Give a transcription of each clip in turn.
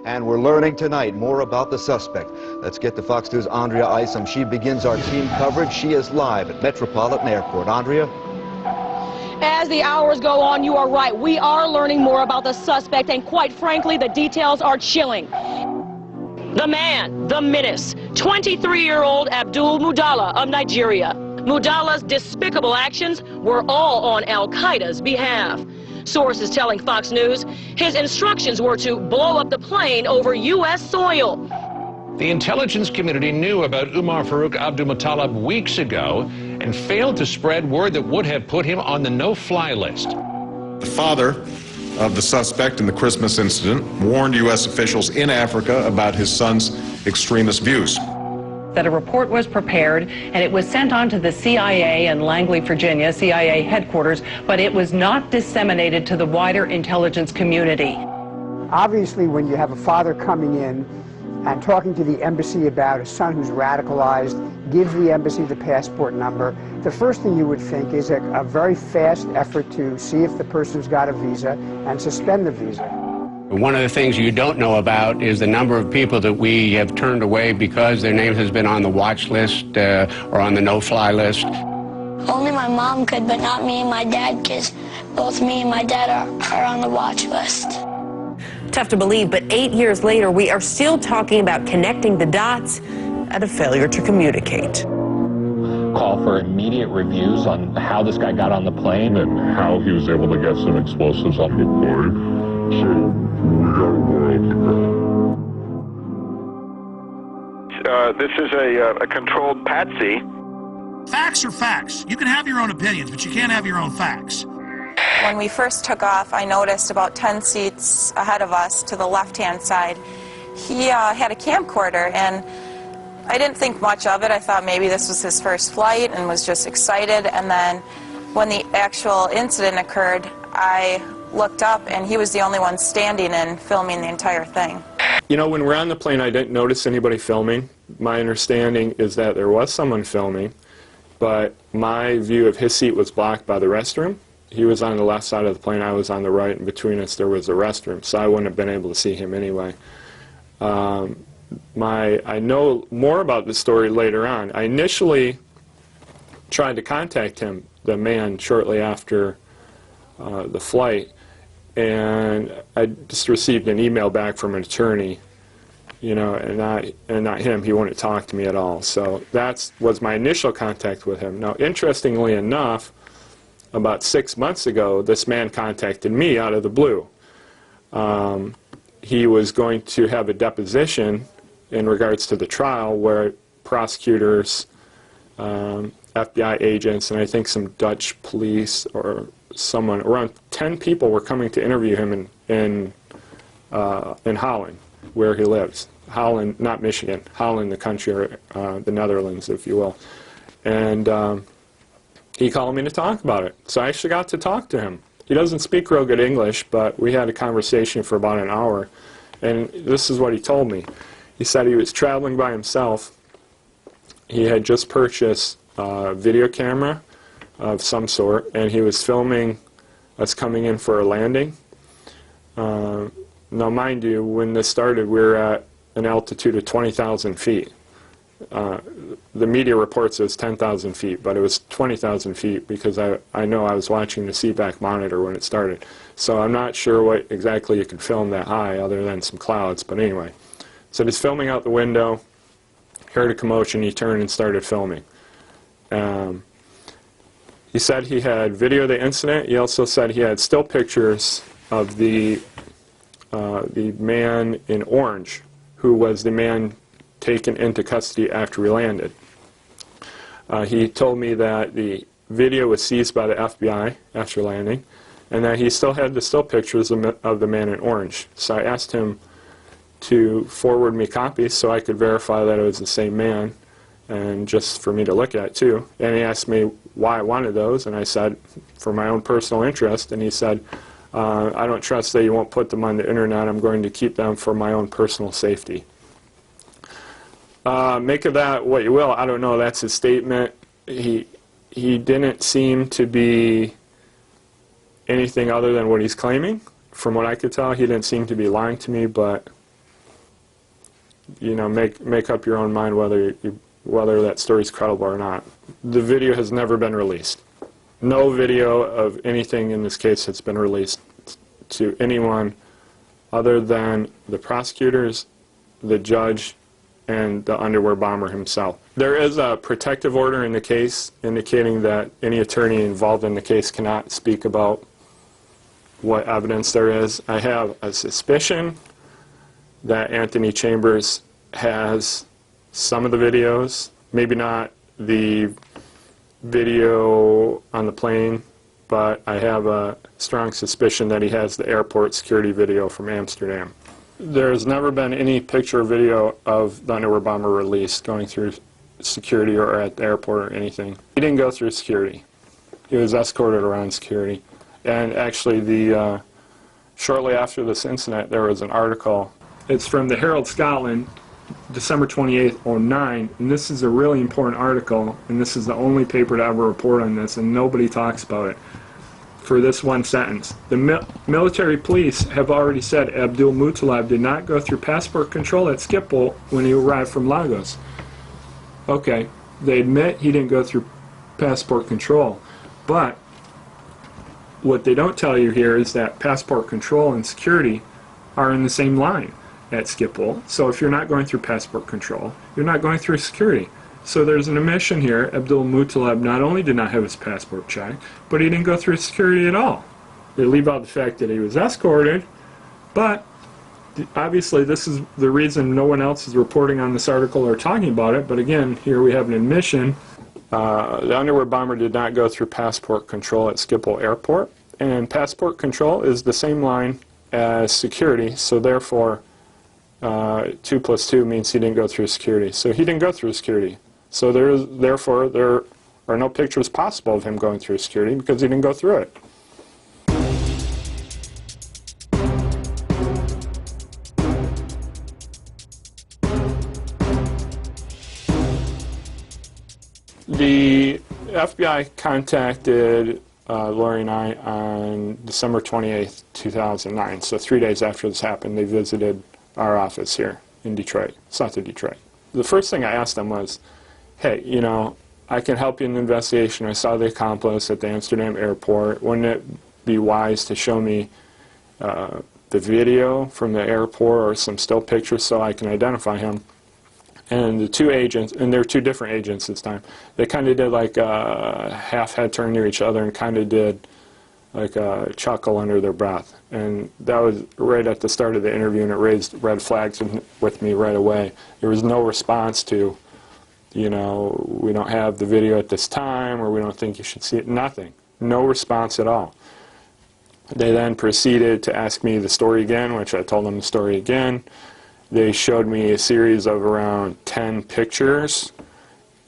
And we're learning tonight more about the suspect. Let's get to Fox News' Andrea Isom. She begins our team coverage. She is live at Metropolitan Airport. Andrea? As the hours go on, you are right. We are learning more about the suspect, and quite frankly, the details are chilling. The man, the menace, 23-year-old Abdulmutallab of Nigeria. Mutallab's despicable actions were all on al-Qaeda's behalf. Sources telling Fox News his instructions were to blow up the plane over U.S. soil. The intelligence community knew about Umar Farouk Abdulmutallab weeks ago and failed to spread word that would have put him on the no-fly list. The father of the suspect in the Christmas incident warned U.S. officials in Africa about his son's extremist views. That a report was prepared and it was sent on to the CIA in Langley, Virginia, CIA headquarters, but it was not disseminated to the wider intelligence community. Obviously, when you have a father coming in and talking to the embassy about a son who's radicalized, gives the embassy the passport number, the first thing you would think is a very fast effort to see if the person's got a visa and suspend the visa. One of the things you don't know about is the number of people that we have turned away because their name has been on the watch list or on the no-fly list. Only my mom could, but not me and my dad, because both me and my dad are on the watch list. Tough to believe, but 8 years later, we are still talking about connecting the dots and a failure to communicate. Call for immediate reviews on how this guy got on the plane and how he was able to get some explosives on the plane. So we got a world to This is a controlled patsy. Facts are facts. You can have your own opinions, but you can't have your own facts. When we first took off, I noticed about 10 seats ahead of us to the left-hand side, he had a camcorder, and I didn't think much of it. I thought maybe this was his first flight and was just excited. And then when the actual incident occurred, I looked up, and he was the only one standing and filming the entire thing. You know, when we're on the plane, I didn't notice anybody filming. My understanding is that there was someone filming, but my view of his seat was blocked by the restroom. He was on the left side of the plane, I was on the right, and between us there was a restroom, so I wouldn't have been able to see him anyway. I know more about the story later on. I initially tried to contact him, the man, shortly after the flight, and I just received an email back from an attorney, you know, and not him. He wouldn't talk to me at all. So that was my initial contact with him. Now, interestingly enough, about 6 months ago, this man contacted me out of the blue. He was going to have a deposition in regards to the trial where prosecutors, FBI agents, and I think some Dutch police or someone, around 10 people were coming to interview him in Holland, where he lives. Holland, not Michigan, Holland, the country, or the Netherlands, if you will. And he called me to talk about it. So I actually got to talk to him. He doesn't speak real good English, but we had a conversation for about an hour. And this is what he told me. He said he was traveling by himself. He had just purchased a video camera of some sort, and he was filming us coming in for a landing. Now, mind you, when this started, we were at an altitude of 20,000 feet. The media reports it was 10,000 feet, but it was 20,000 feet because I know I was watching the seatback monitor when it started. So I'm not sure what exactly you could film that high other than some clouds, but anyway. So he's filming out the window, heard a commotion, he turned and started filming. He said he had video of the incident. He also said he had still pictures of the man in orange, who was the man taken into custody after we landed. He told me that the video was seized by the FBI after landing, and that he still had the still pictures of the man in orange. So I asked him to forward me copies so I could verify that it was the same man, and just for me to look at too. And he asked me why I wanted those, and I said, for my own personal interest, and he said, I don't trust that you won't put them on the internet. I'm going to keep them for my own personal safety. Make of that what you will. I don't know. That's his statement. He didn't seem to be anything other than what he's claiming. From what I could tell, he didn't seem to be lying to me, but you know, make up your own mind whether that story's credible or not. The video has never been released. No video of anything in this case has been released to anyone other than the prosecutors, the judge, and the underwear bomber himself. There is a protective order in the case indicating that any attorney involved in the case cannot speak about what evidence there is. I have a suspicion that Anthony Chambers has some of the videos, maybe not the video on the plane, but I have a strong suspicion that he has the airport security video from Amsterdam. There's never been any picture or video of the underwear bomber released going through security or at the airport or anything. He didn't go through security. He was escorted around security. And actually, shortly after this incident, there was an article. It's from the Herald Scotland, December 28th, 2009, and this is a really important article, and this is the only paper to ever report on this, and nobody talks about it. For this one sentence, the military police have already said Abdulmutallab did not go through passport control at Schiphol when he arrived from Lagos. Okay, they admit he didn't go through passport control, but what they don't tell you here is that passport control and security are in the same line at Schiphol. So if you're not going through passport control, you're not going through security. So there's an admission here. Abdulmutallab not only did not have his passport checked, but he didn't go through security at all. They leave out the fact that he was escorted, but obviously this is the reason no one else is reporting on this article or talking about it. But again, here we have an admission. The underwear bomber did not go through passport control at Schiphol Airport, and passport control is the same line as security, so therefore 2 + 2 means he didn't go through security. So he didn't go through security. So therefore there are no pictures possible of him going through security because he didn't go through it. The FBI contacted Lori and I on December 28th, 2009. So 3 days after this happened, they visited our office here in Detroit, south of Detroit. The first thing I asked them was, hey, you know, I can help you in the investigation. I saw the accomplice at the Amsterdam airport. Wouldn't it be wise to show me the video from the airport or some still pictures so I can identify him? And the two agents, and there were two different agents this time, they kind of did like a half head turn to each other and kind of did like a chuckle under their breath. And that was right at the start of the interview, and it raised red flags with me right away. There was no response to, you know, we don't have the video at this time, or we don't think you should see it. Nothing. No response at all. They then proceeded to ask me the story again, which I told them the story again. They showed me a series of around 10 pictures,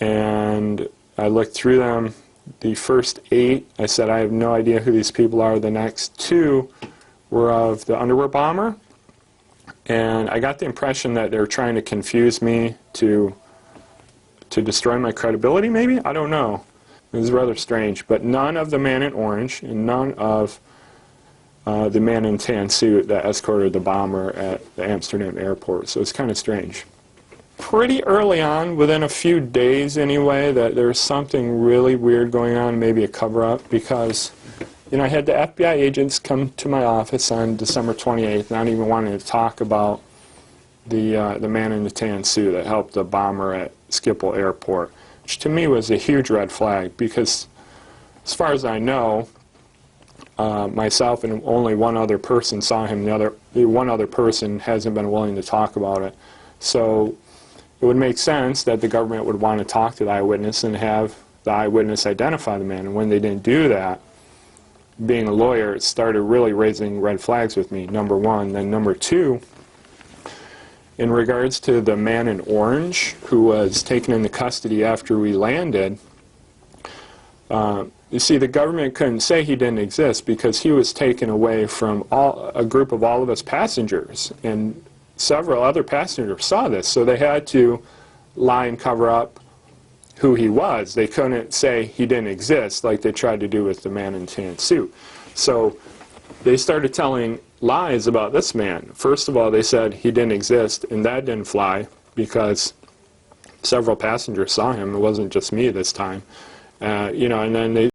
and I looked through them. The first 8, I said, I have no idea who these people are. The next 2 were of the underwear bomber, and I got the impression that they were trying to confuse me to destroy my credibility, maybe? I don't know. It was rather strange, but none of the man in orange and none of the man in tan suit that escorted the bomber at the Amsterdam airport, so it's kind of strange. Pretty early on, within a few days anyway, that there was something really weird going on, maybe a cover-up, because, you know, I had the FBI agents come to my office on December 28th, not even wanting to talk about the man in the tan suit that helped the bomber at Schiphol Airport, which to me was a huge red flag, because as far as I know, myself and only one other person saw him. The one other person hasn't been willing to talk about it. So it would make sense that the government would want to talk to the eyewitness and have the eyewitness identify the man. And when they didn't do that, being a lawyer, it started really raising red flags with me, number one. Then number 2, in regards to the man in orange who was taken into custody after we landed, you see, the government couldn't say he didn't exist because he was taken away from a group of all of us passengers, and several other passengers saw this, so they had to lie and cover up who he was. They couldn't say he didn't exist like they tried to do with the man in tan suit. So they started telling lies about this man. First of all, they said he didn't exist, and that didn't fly because several passengers saw him. It wasn't just me this time. You know, and then